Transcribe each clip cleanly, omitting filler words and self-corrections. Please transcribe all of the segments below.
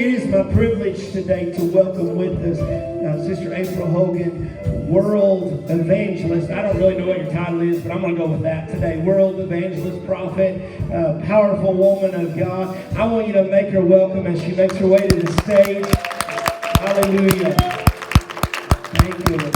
It is my privilege today to welcome with us Sister April Hogan, World Evangelist. I don't really know what your title is, but I'm going to go with that today. World Evangelist, Prophet, powerful woman of God. I want you to make her welcome as she makes her way to the stage. Hallelujah. Thank you.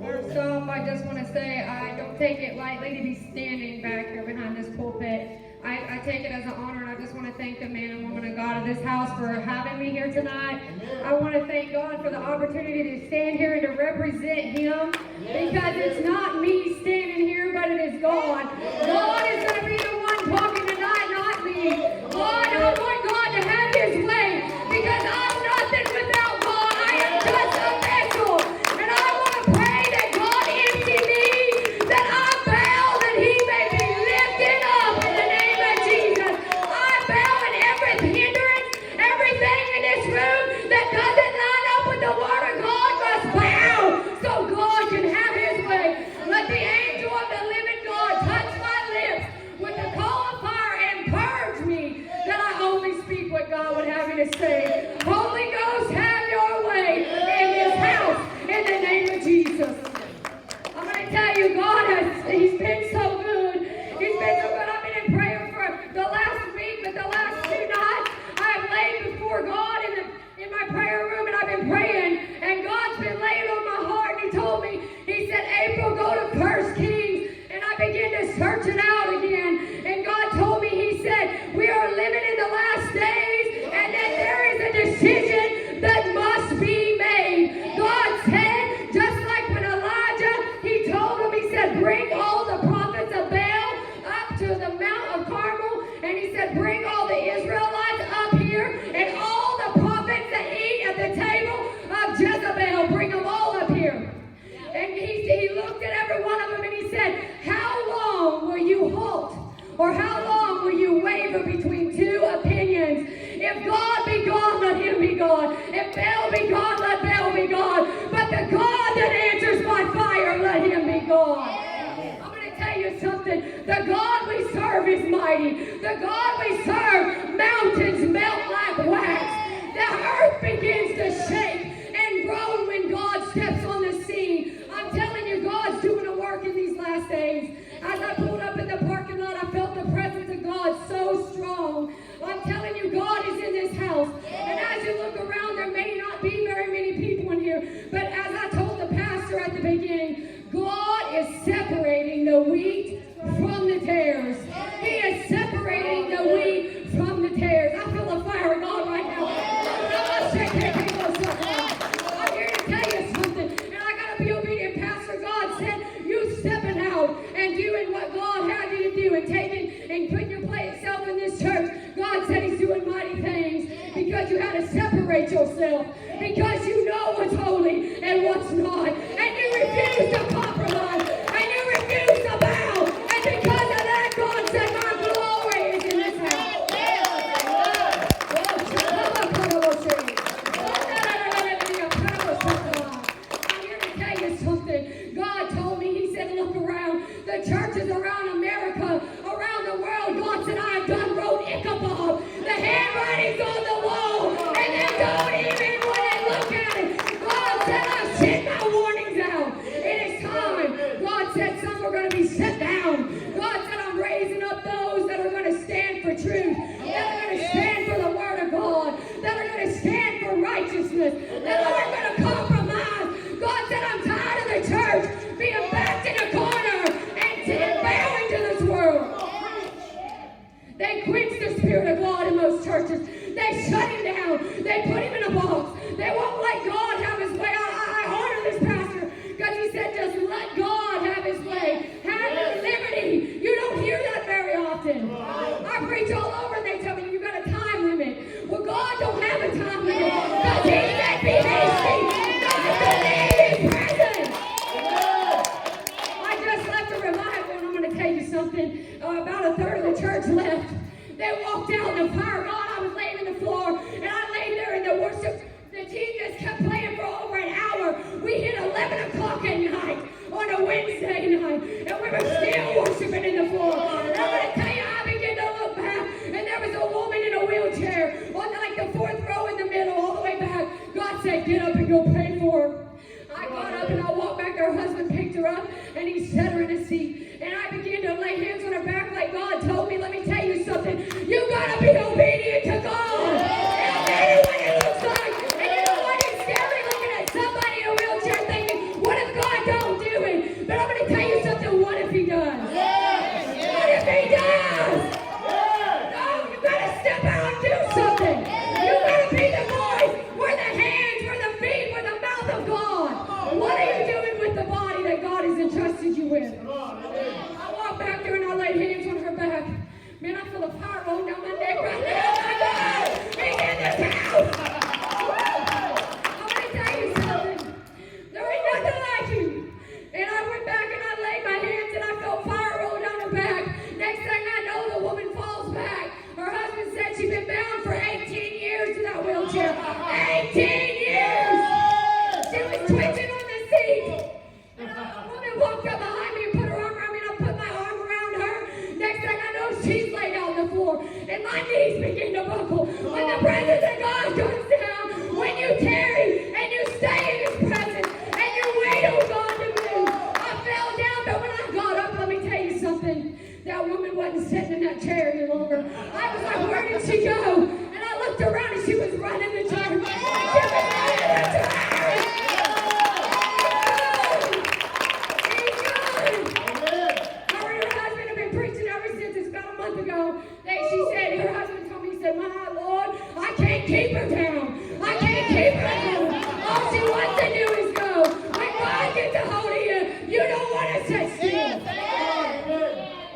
First off, I just want to say I don't take it lightly to be standing back here behind this pulpit. I take it as an honor, and I just want to thank the man and woman of God of this house for having me here tonight. I want to thank God for the opportunity to stand here and to represent Him, because it's not me standing here, but it is God. God is going to be the one talking tonight, not me. God, I want God to have His way, because I'm nothing without God. I am just a vessel, and I want to pray that God empty me, that I bow, that He may be lifted up in the name of Jesus. I bow in every hindrance, everything in this room that doesn't line up with the Word of God must bow, so God can have His way. Let the angel of the living God touch my lips with the coal of fire and purge me, that I only speak what God would have me to say. Holy Ghost, have your way in this house, in the name of Jesus. I'm going to tell you, He's been so good. He's been so good. I've been in prayer for the last week, but the last 2 nights I've laid before God in my prayer room, and I've been praying, and God's been laying on my heart, and He told me, He said, April, go to 1 Kings, and I began to search it out again, and God told me, He said, we are living in the last days, and that there is a decision that must be made. God said, just like when Elijah, He told him, He said, bring all the prophets of Baal up to the Mount of Carmel, and He said, bring all the Israelites up here, and all the prophets that eat at the table of Jezebel, bring them all up here. And he looked at every one of them, and He said, how long will you halt? Or how long will you waver between two opinions? If God be God, let Him be God. If Baal be God, let Baal be God. But the God that answers by fire, let Him be God. I'm going to tell you something. The God we serve is mighty. The God we serve, mountains melt like wax. The earth begins to shake and groan when God steps on the scene. I'm telling you, God's doing a work in these last days. As I pulled up in the parking lot, I felt the presence of God so strong. I'm telling you, God is in this house. And as you look around, there may not be very many people in here. But as I told the pastor at the beginning, God is separating the wheat from the tares. He is separating the wheat from the tares. I feel the fire of God right now. I'm here to tell you something. And I got to be obedient. Pastor, God said, you stepping out and doing what God had you to do and taking and putting your place yourself in this church. God said He's doing mighty things because you had to separate yourself, because you know what's holy and what's not, and you refuse to compromise, and you refuse to bow, and because of that, God said, my glory is in this house. I'm here to tell you something. God told me, He said, look around the churches around America, around the world. God said, I have done wrote Ichabod. The handwriting's on the wall, and they don't even want to look at it. God said, I've sent my warnings out. It is time. God said some are going to be set down. God said, I'm raising up those that are going to stand for truth, that are going to stand for the Word of God, that are going to stand for righteousness, that aren't going to compromise. God said, I'm tired of the church being backed in a corner and bowing to this world. They quench the Spirit of God in most churches. They shut Him down. They put Him in a box. They won't let God have His way. I honor this pastor because he said, just let God have His way. Have liberty. You don't hear that very often. I preach all over and they tell me, you got a time limit. Well, God don't have a time limit because He said, be hasty. God believe His presence. I just left a revival, and I'm going to tell you something. About a third of the church left. They walked out in the fire of God. I was laying on the floor, and I laid there in the worship. The team just kept playing for over an hour. We hit 11 o'clock at night on a Wednesday. Wednesday night, and we were still worshiping in the floor. And I'm going to tell you, I began to look back, and there was a woman in a wheelchair on like the fourth row in the middle, all the way back. God said, get up and go pray for her. I got up and I walked back there. Her husband picked her up and he set her in a seat. And I began to lay hands on her back like God told me. Let me tell you something. You got to be obedient to God. It don't matter what it looks like. And you know what? It's scary looking at somebody in a wheelchair thinking, what if God don't do it? But I'm going to tell you something. What if he does? What if he does? No, you got to step out and do something. You got to be the voice. We're the hands. We're the feet. We're the mouth of God. What are you doing with the body that God has entrusted you with? I walked back there and I laid hands on her back. Man, I feel a fire rolling down my neck right now. My God, he's in this house. I'm going to tell you something. There ain't nothing like him. And I went back and I laid my hands and I felt fire roll down her back. Next thing I know, the woman falls back. Her husband said she'd been bound for 18 years to that wheelchair. 18 years! She was twitching on the seat. And a woman walked up behind me and put her arm around me, and I put my arm around her. Next thing I know, she's laid out on the floor. And my knees begin to buckle. When the presence of God comes down, when you tarry and you stay in his presence and you wait on God to move. I fell down, but when I got up, let me tell you something. That woman wasn't sitting in that chair any longer. I was like, where did she go? And I looked around and she was running the church. She was running the church. She said, her husband told me, he said, my Lord, I can't keep her down. I can't keep her down. All she wants to do is go. When God gets a hold of you, you don't want to sit still.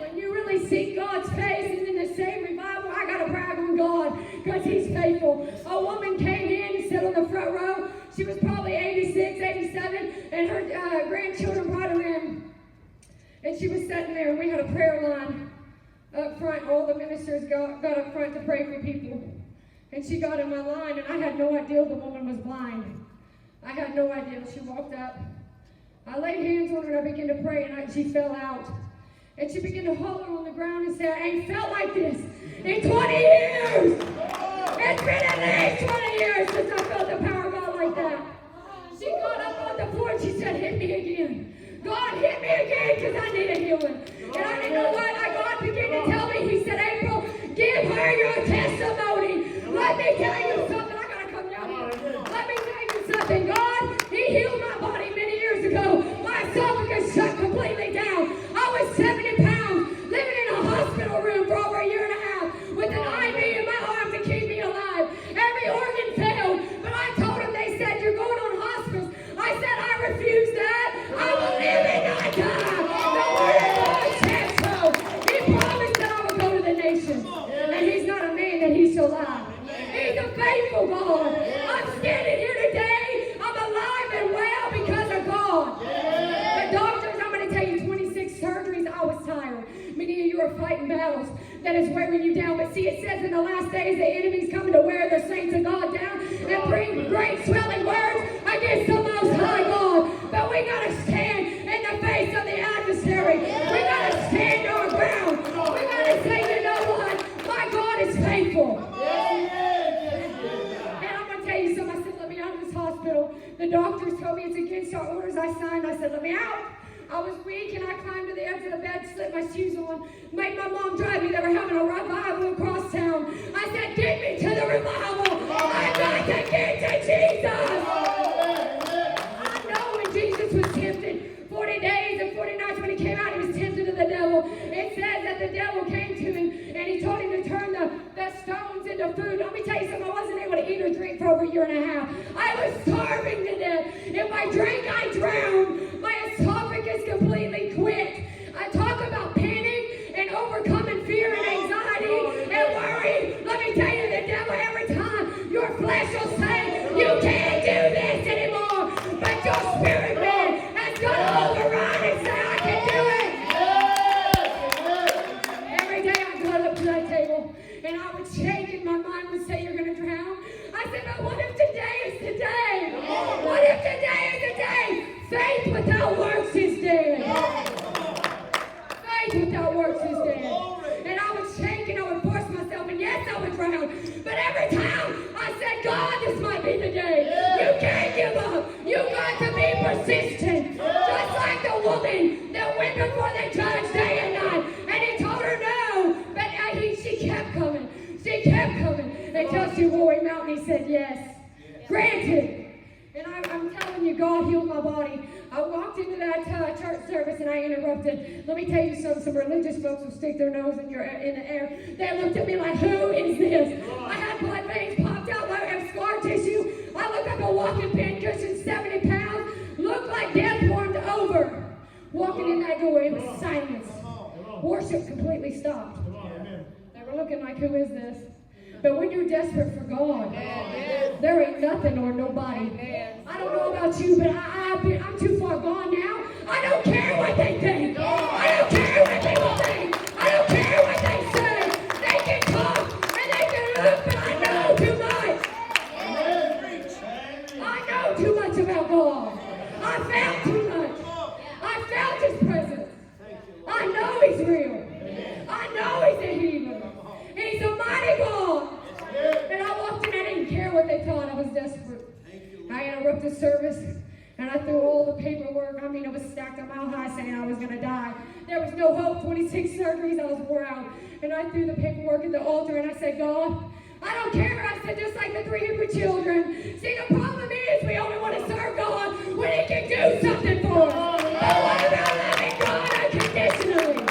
When you really seek God's face and in the same revival, I got to brag on God because he's faithful. A woman came in and sat on the front row. She was probably 86, 87, and her grandchildren brought her in. And she was sitting there, and we had a prayer line up front. All the ministers got up front to pray for people. And she got in my line, and I had no idea the woman was blind. I had no idea. She walked up. I laid hands on her, and I began to pray, and she fell out. And she began to holler on the ground and say, I ain't felt like this in 20 years. It's been at least 20 years since I felt the power of God like that. She got up on the floor, and she said, hit me again. God, hit me again, because I need a healing. And I didn't know what God began to tell me. He said, April, give her your testimony. Let me tell you something. I got to come down here. Let me tell you something. God, he healed my body many years ago. My esophagus shut completely down. I was 70 pounds, living in a hospital room for over a year and a half with an IV in my arm to keep me alive. Every organ failed, but I told him, they said, you're going on hospice. I said, I refuse that. I will live and not die. The word of God says so. He promised that I would go to the nations. And he's not a man that he shall lie. He's a faithful God. I'm standing here today. I'm alive and well because of God. The doctors, I'm going to tell you, 26 surgeries, I was tired. Many of you are fighting battles that is wearing you down. But see, it says in the last days, the enemy's coming to wear the saints of God down and bring great swelling words against the Most High God. But we got to stand in the face of the adversary. We got to stand our ground. We got to say, you know what? My God is faithful. And I'm going to tell you something. I said, let me out of this hospital. The doctors told me it's against our orders. I signed. I said, let me out. I was weak and I climbed to the edge of the bed, slipped my shoes on, made my mom drive me. They were having a revival across town. I said, get me to the revival. I got to get to Jesus. I know when Jesus was tempted, 40 days and 40 nights when he came out, he was tempted of the devil. It says that the devil came to him and he told him to turn the stones into food. Let me tell you something, I wasn't able to eat or drink for over a year and a half. I was starving to death. If I drank, I drowned. My esophagus completely quit. I talk about panic and overcoming fear and anxiety and worry. Let me tell you, the devil, every time your flesh will say, you can't do this anymore. But your spirit man has got to override and say, I can do it. Every day I got up to that table and I would shake and my mind would say, you're going to drown. I said, but what if today is the day? What if today is the day? Faith with at church service and I interrupted. Let me tell you something. Some religious folks will stick their nose in the air. They looked at me like, who is this? I had blood veins popped out. I have scar tissue. I looked like a walking pincushion, 70 pounds. Looked like death warmed over. Walking in that door, it was silence. Worship completely stopped. They were looking like, who is this? But when you're desperate for God, there ain't nothing or nobody. I don't know about you, but I'm too far gone now. I don't care what they think. I don't care what people think. I don't care what they say. They can talk and they can look, but I know too much. I know too much about God. I felt too much. I felt His presence. I know He's real. I know He's a healer. He's a mighty God. And I walked in, I didn't care what they thought. I was desperate. I interrupted service, and I threw all the paperwork. I mean, it was stacked a mile high saying I was going to die. There was no hope. 26 surgeries, I was wore out. And I threw the paperwork at the altar, and I said, God, I don't care. I said, just like the 3 Hebrew children. See, the problem is we only want to serve God when He can do something for us. But what about loving God unconditionally?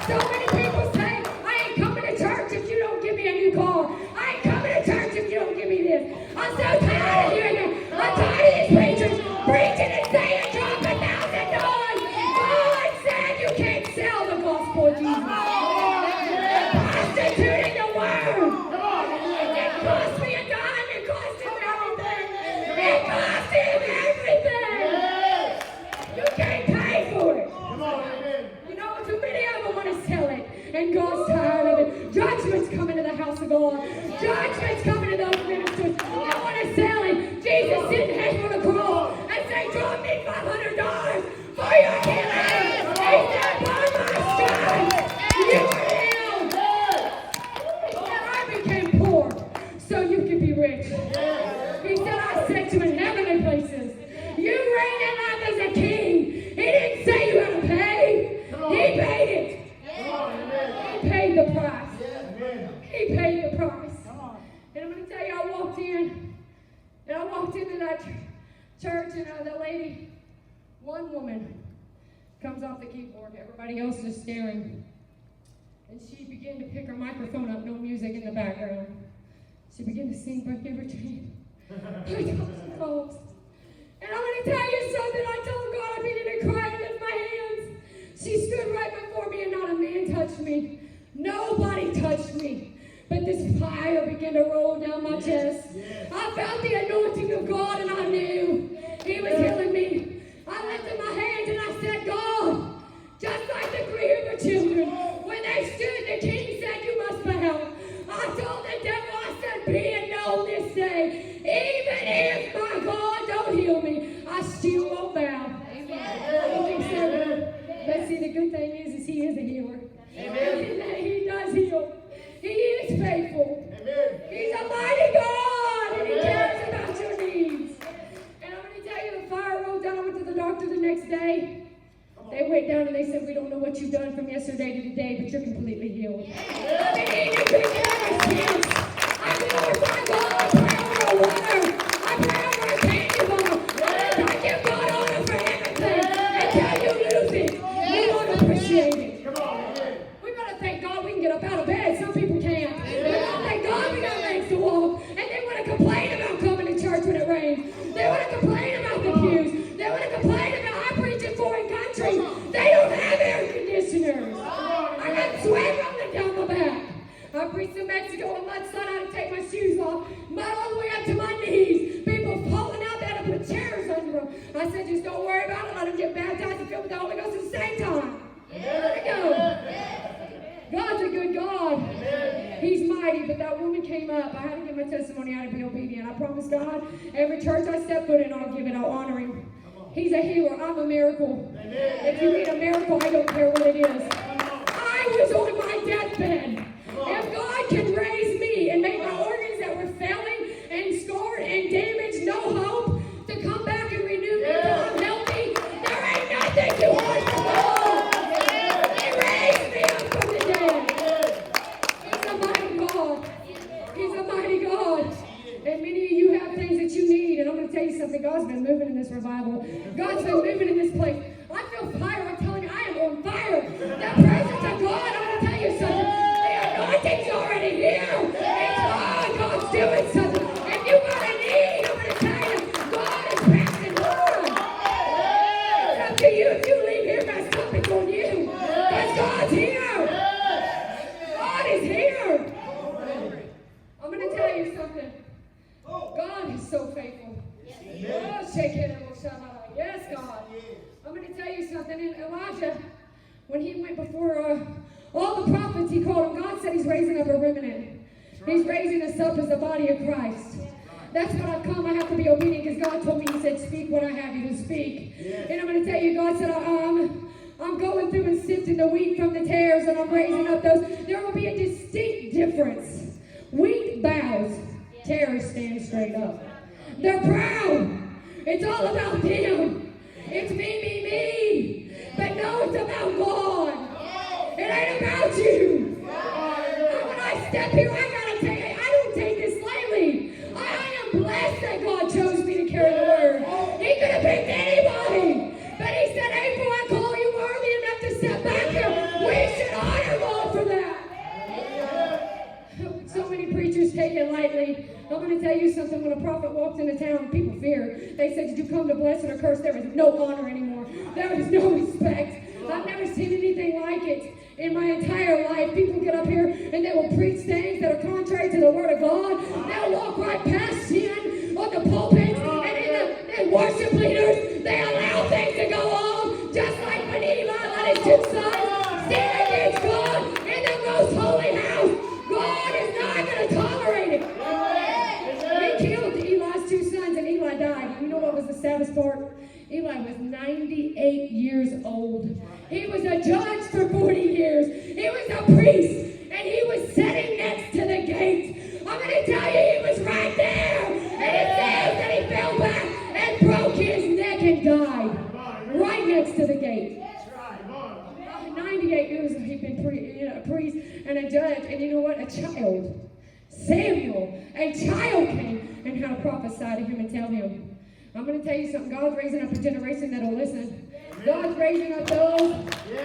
So many people say, I ain't coming to church if you don't give me a new car. I ain't coming to church if you don't give me this. I'm so tired of hearing it. I'm tired of these preachers preaching and saying, drop $1,000. God said you can't sell the gospel of Jesus. Prostituting the word. It didn't cost me a dime. It cost him everything. It cost him everything. You can't pay for it. You know, too many of them want to sell it. And God's tired of it. Judgment's coming to the house of God. Judgment's coming to those ministers that want to sell it. Jesus didn't hang on the cross and say, drop me $500 for your healing. He said, by my stripes, you are healed. He said, I became poor so you could be rich. He said, I set you in heavenly places. You reign in life as a king. He didn't say you had to pay. He paid it. He paid the price. He paid the price. And I'm going to tell you, I walked into that church, and the lady, one woman, comes off the keyboard. Everybody else is staring. And she began to pick her microphone up, no music in the background. She began to sing Break Every Chain. Folks. And I'm going to tell you something. I told God I began to cry and lift my hands. She stood right before me, and not a man touched me. Nobody touched me. But this fire began to roll down my chest. I felt the anointing of God, and I knew He was healing me. I lifted my hands and I said, God, just like the 3 Hebrew children, when they stood, the king said, you must bow. I told the devil, I said, be it known this day, even if my God don't heal me, I still won't bow. Amen. But see, the good thing is He is a healer. Amen. He does heal. He is faithful. Amen. He's a mighty God, and He cares about your needs. And I'm going to tell you, the fire rolled down. I went to the doctor the next day. They went down and they said, we don't know what you've done from yesterday to today, but you're completely healed. I've been eating a big ever since. I glorify God. I pray over a water. I pray over a candy bar. I give God honor for everything. Until you lose it, you won't appreciate it. We better thank God we can get up out of bed. Some people can't. We gotta thank God we got legs to walk. And they want to complain about coming to church when it rains. They want to complain about the pews. They want to complain about I preach in foreign countries. They don't have air conditioners. I got sweat running down my back. I preached in Mexico in mudslide. I had to take my shoes off. Mud all the way up to my knees. People falling out. They had to put chairs under them. I said, just don't worry about it. Let them get baptized and filled with the Holy Ghost at the same time. There we go. God's a good God. He's mighty. But that woman came up. I had to give my testimony. I had to be obedient. I promised God, every church I step foot in, I'll give it. I'll honor Him. He's a healer. I'm a miracle. If you need a miracle, I don't care what it is. I was on my deathbed. If God can raise me and make my organs that were failing and scarred and damaged, no hope, to come back and renew me until I'm healthy, there ain't nothing too hard for God. He raised me up from the dead. He's a mighty God. He's a mighty God. And many of you have things that you need. And I'm going to tell you something. God's been moving in this revival. God's been moving in this place. I feel fire. I'm telling you, I am on fire. The presence of God, I'm going to tell you something. The anointing's already here. It's God. God's doing something. If you got a need, I'm going to tell you, God is passing on. It's up to you. If you leave here messed up, it's on you. Because God's here. God is here. I'm going to tell you something. God is so faithful. Yes, God. I'm going to tell you something. In Elijah, when he went before all the prophets, he called them. God said he's raising up a remnant. He's raising us up as the body of Christ. That's what I've come. I have to be obedient because God told me, he said, speak what I have you to speak. And I'm going to tell you, God said, I'm going through and sifting the wheat from the tares, and I'm raising up those. There will be a distinct difference. Wheat bows, tares stand straight up. They're proud. It's all about them. It's me. But no, it's about God. It ain't about you. When I step here, I don't take this lightly. I am blessed that God chose me to carry the word. He could have picked anybody. But he said, April, I call you worthy enough to step back here. We should honor God for that. So many preachers take it lightly. I'm going to tell you something. When a prophet walks into town, people fear. They say, did you come to bless or curse? There is no honor anymore. There is no respect. I've never seen anything like it in my entire life. People get up here and they will preach things that are contrary to the word of God. They'll walk right past sin on the pulpit, and in the worship leaders, they allow things to go on, just like when Eli let his two sons stand against God in the most holy house. God is not going to tolerate it. He killed Eli's two sons, and Eli died. You know what was the saddest part? Eli was 98 years old. He was a judge for 40 years. He was a priest, and he was sitting next to the gate. I'm going to tell you, he was right there. And it says that he fell back and broke his neck and died right next to the gate. 98 years he'd been a priest and a judge, and you know what? A child, Samuel, a child came and had to prophesy to him and tell him. I'm going to tell you something. God's raising up a generation that'll listen. God's raising up those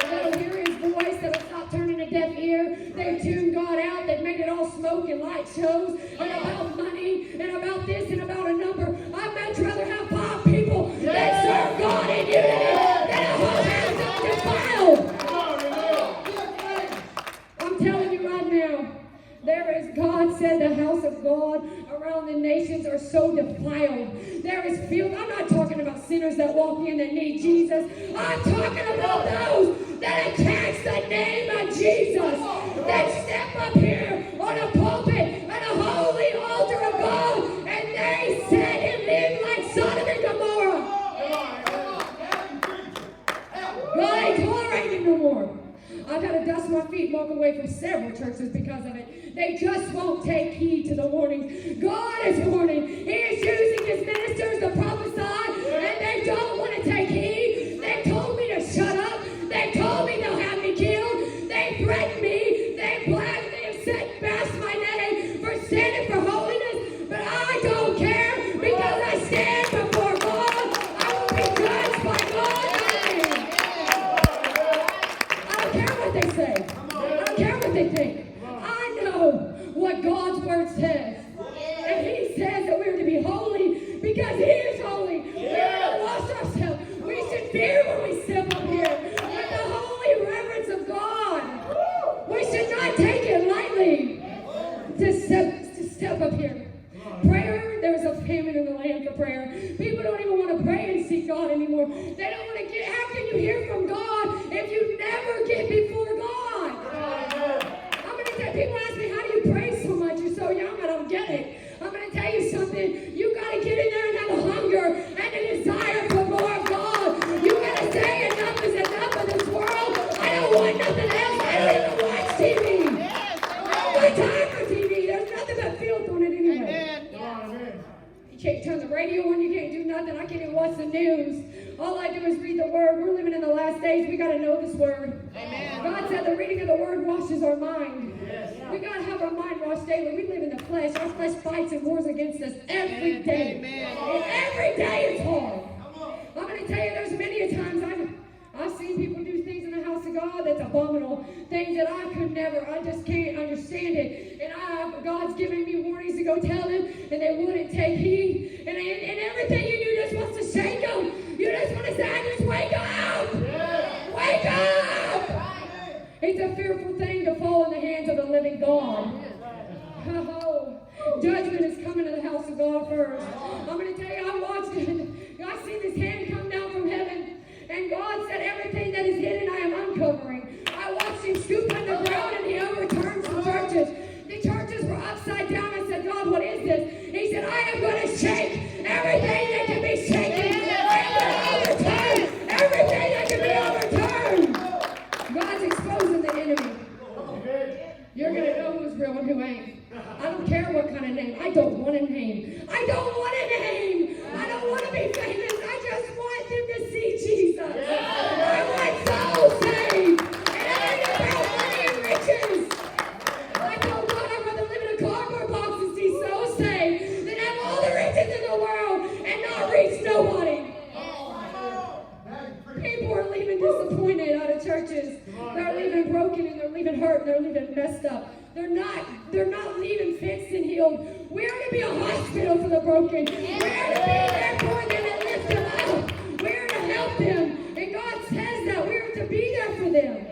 that'll hear his voice, that'll stop turning a deaf ear. They've tuned God out. They've made it all smoke and light shows and about money and about this and about a number. I'd much rather have 5 people that serve God in unity than a whole house defiled. I'm telling you right now, God said the house of God around the nations are so defiled. There is filth. I'm not talking about sinners that walk in that need Jesus. I'm talking about those that attach the name of Jesus, that step up here on a pulpit and a holy altar of God, and they sit and live like Sodom and Gomorrah. God ain't tolerating no more. I've got to dust my feet and walk away from several churches because of it. They just won't take heed to the warnings. God is warning. He is using his ministers to prophesy, and they don't want to take heed. They told me to shut up. They told me they'll have me killed. They threatened me. They blacked me and said, "Bash my name for standing for holiness." But I don't care because I stand before God. I will be judged by God. They say. I don't care what they think. I know what God's word says. And he says that we're to be holy because he is holy. We're to wash ourselves. We should fear when we step up here with the holy reverence of God. We should not take it lightly to step up here. Prayer, there's a famine in the land for prayer. People don't even want to pray and seek God anymore. They don't want to get, how can you hear from God if you never get before God? I'm going to tell people ask me, how do you pray so much? You're so young, I don't get it. I'm going to tell you something. You got to get in there and have a hunger and a desire for more of God. You got to say enough is enough of this world. I don't want nothing else. I don't even watch TV. I don't got time for TV. There's nothing but filth on it anyway. You can't turn the radio on, you can't do nothing. I can't even watch the news. All I do is read the word. We're living in the last days. We got to know this word. Amen. God said the reading of the word washes our mind. Yes. We got to have our mind washed daily. We live in the flesh. Our flesh fights and wars against us every day. Amen. And every day is hard. I'm going to to tell you, there's many a times I've seen people do things in the house of God that's abominable, things that I could never, I just can't understand it. And God's giving me warnings to go tell them, and they wouldn't take heed. And everything you do just wants to shake them. You just want to say, just wake up! Wake up! It's a fearful thing to fall in the hands of the living God. Oh, judgment is coming to the house of God first. I'm going to tell you, I watched it. I see this hand come down from heaven. And God said, everything that is hidden, I am uncovering. I watched him scoop on the ground, and he overturned some churches. The churches were upside down. I said, God, what is this? He said, I am going to shake everything that can be shaken. I'm going to overturn everything that can be overturned. God's exposing the enemy. You're going to know who's real and who ain't. I don't care what kind of name. I don't want a name. I don't want a name. I don't want to be famous. I just want them to see Jesus. I want souls saved. And it ain't about money and riches. I told God I'd rather live in a cardboard box and see souls saved than have all the riches in the world and not reach nobody. People are leaving disappointed out of churches. They're leaving broken, and they're leaving hurt, and they're leaving messed up. They're not leaving fixed and healed. We are to be a hospital for the broken. We are to be there for them and lift them up. We are to help them. And God says that we are to be there for them.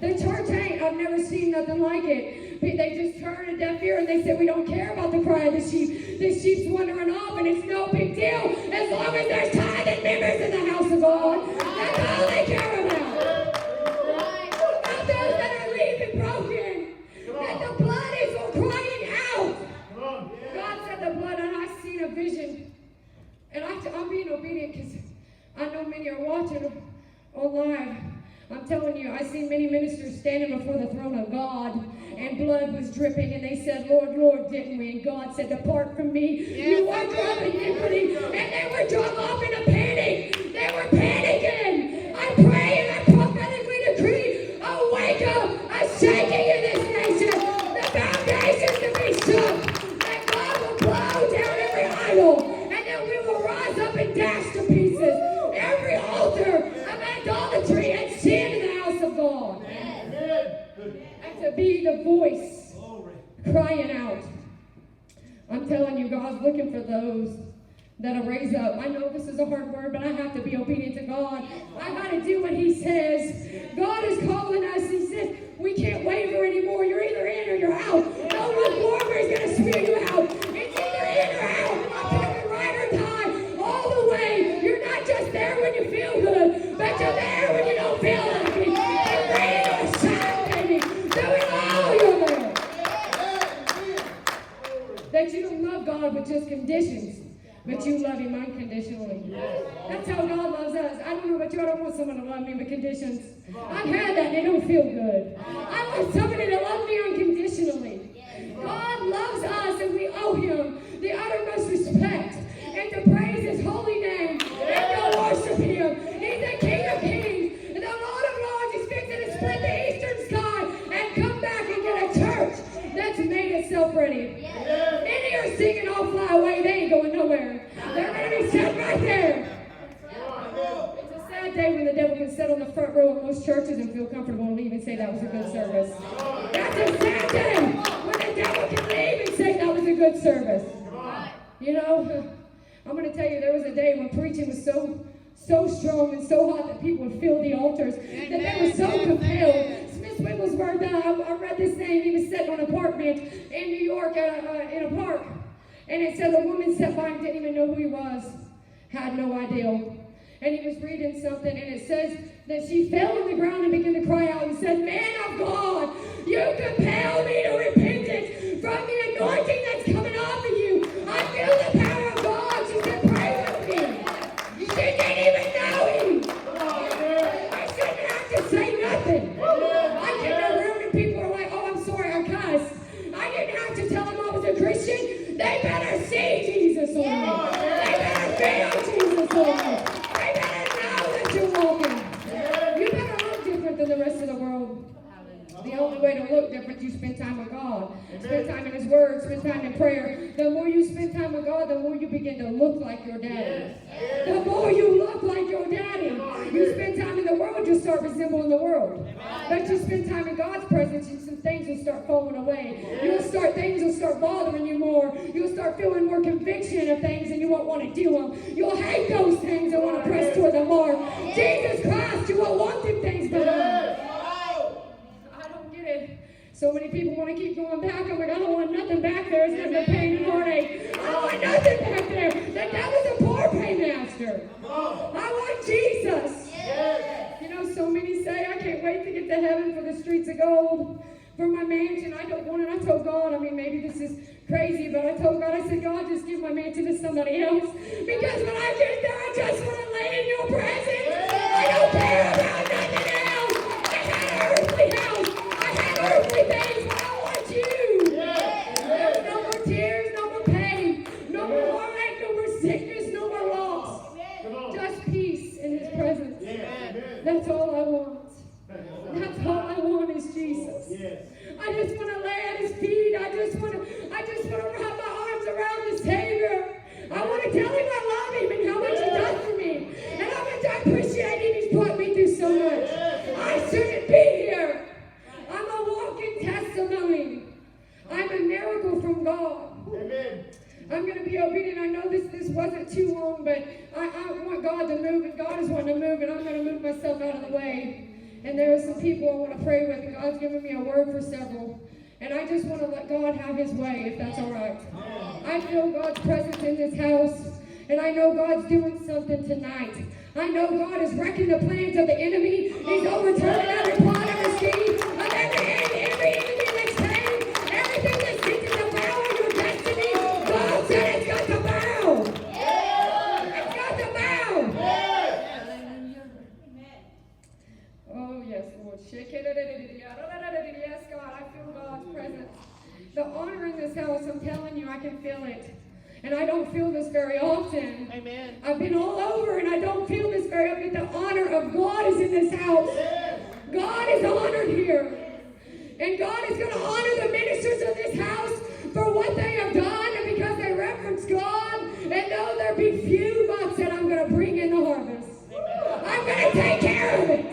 The church ain't. I've never seen nothing like it. They just turn a deaf ear and they say, we don't care about the cry of the sheep. The sheep's wandering off, and it's no big deal as long as there's tithing members in the house of God. That's all they care about. What about those that are leaving broken? That the blood is crying out. God said the blood, and I've seen a vision. And I'm being obedient because I know many are watching online. I'm telling you, I see many ministers standing before the throne of God, and blood was dripping, and they said, Lord, Lord, didn't we? And God said, depart from me, you worker of iniquity. And they were drawn off in a panic. They were panicking. I pray and I prophetically decree a wake up, a shaking in this nation, the foundations to be shook, that God will blow down every idol, and that we will rise up and dash to pieces every altar of idolatry and sin in the house of God. And to be the voice crying out. I'm telling you, God's looking for those that'll raise up. I know this is a hard word, but I have to be obedient to God. I got to do what he says. God is calling us. He says, we can't waver anymore. You're either in or you're out. No lukewarmer is going to spew you out. It's either in or out. I'm talking right or die. All the way. You're not just there when you feel good, but you're there when you don't feel like it. The rain or shine, baby. Do it all, you're there. That you don't love God with just conditions, but you love him unconditionally. That's how God loves us. I don't know about you. I don't want someone to love me with conditions. I've had that and they don't feel good. I want somebody to love me unconditionally. God loves us, and we owe him the uttermost respect and to praise his holy name and to worship him. He's the King of Kings and the Lord of Lords. He's fixing to split the eastern sky and come back and get a church that's made itself ready. Many are singing, I'll fly away. They ain't going nowhere. They're going to be set right there. It's a sad day when the devil can sit on the front row of most churches and feel comfortable and leave and say that was a good service. That's a sad day when the devil can leave and say that was a good service. You know, I'm going to tell you, there was a day when preaching was so strong and so hot that people would fill the altars, that they were so compelled. Smith Wigglesworth, I read this name. He was sitting on a park bench in New York in a park, and it said a woman sat by and didn't even know who he was, had no idea. And he was reading something, and it says that she fell on the ground and began to cry out and said, man of God, you compel me to repentance from the anointing that's coming off of you. I feel the power of God. She said, pray with me. She didn't even know him. I shouldn't have to say nothing. I get in a room and people are like, oh, I'm sorry, I cussed. I didn't have to tell them I was a Christian. They better see Jesus on me. They better feel Jesus on me. They better know that you're walking. You better look different than the rest of the world. The only way to look different, you spend time with God. Spend time in his word, spend time in prayer. The more you spend time with God, the more you begin to look like your daddy. The more you look like your impossible in the world. But you spend time in God's presence and some things will start falling away. Things will start bothering you more. You'll start feeling more conviction of things and you won't want to do them. You'll hate those things and want to press toward the mark. Jesus Christ, you won't want them things but I don't get it. So many people want to keep going back. I'm like, I don't want nothing back there. It's nothing but pain and heartache. I don't want nothing back there. The devil's a poor paymaster. I want Jesus. You know, so many say, I can't wait to get to heaven for the streets of gold, for my mansion. I don't want it. I told God, I mean, maybe this is crazy, but I told God, I said, God, just give my mansion to somebody else. Because when I get there, I just want to lay in your presence. I don't care about nothing else. I had an earthly house. I had earthly things, but I want you. No more tears, no more pain, no more heartache, no more sickness, no more loss. Just peace in his presence. That's all I want. That's all I want is Jesus. I just want to lay at his feet. I just want to wrap my arms around the Savior. I want to tell him I love him and how much he does for me. And how much I appreciate him. He's brought me through so much. I shouldn't be here. I'm a walking testimony. I'm a miracle from God. Amen. I'm going to be obedient. I know this wasn't too long, but I want God to move, and God is wanting to move, and I'm going to move myself out of the way. And there are some people I want to pray with, and God's given me a word for several. And I just want to let God have his way, if that's all right. I feel God's presence in this house, and I know God's doing something tonight. I know God is wrecking the plans of the enemy. He's overturning every plot, every scheme of every enemy that's came, everything that's seeking to devour your destiny. God said it's got to bow. It's got to bow. Oh, yes, Lord. Yes, God, I feel God's presence. The honor in this house, I'm telling you, I can feel it. And I don't feel this very often. Amen. I've been all over and I don't feel this very often. The honor of God is in this house. God is honored here. And God is going to honor the ministers of this house for what they have done and because they reverence God. And though there be few, God said, I'm going to bring in the harvest. I'm going to take care of it.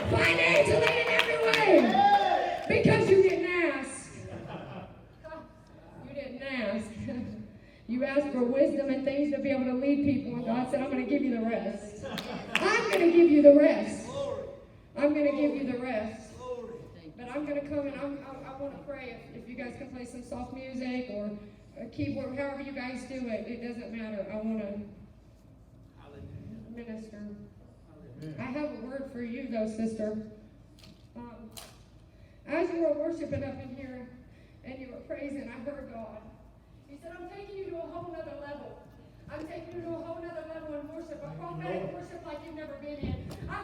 Financially in every way. Because you didn't ask. You didn't ask. You asked for wisdom and things to be able to lead people, and God said, I'm going to give you the rest. I'm going to give you the rest. I'm going to give you the rest. But I'm going to come and I want to pray if you guys can play some soft music or a keyboard, however you guys do it. It doesn't matter. I want to minister. I have a word for you, though, sister. As you were worshiping up in here and you were praising, I heard God. He said, I'm taking you to a whole nother level. I'm taking you to a whole nother level in worship, a prophetic worship like you've never been in.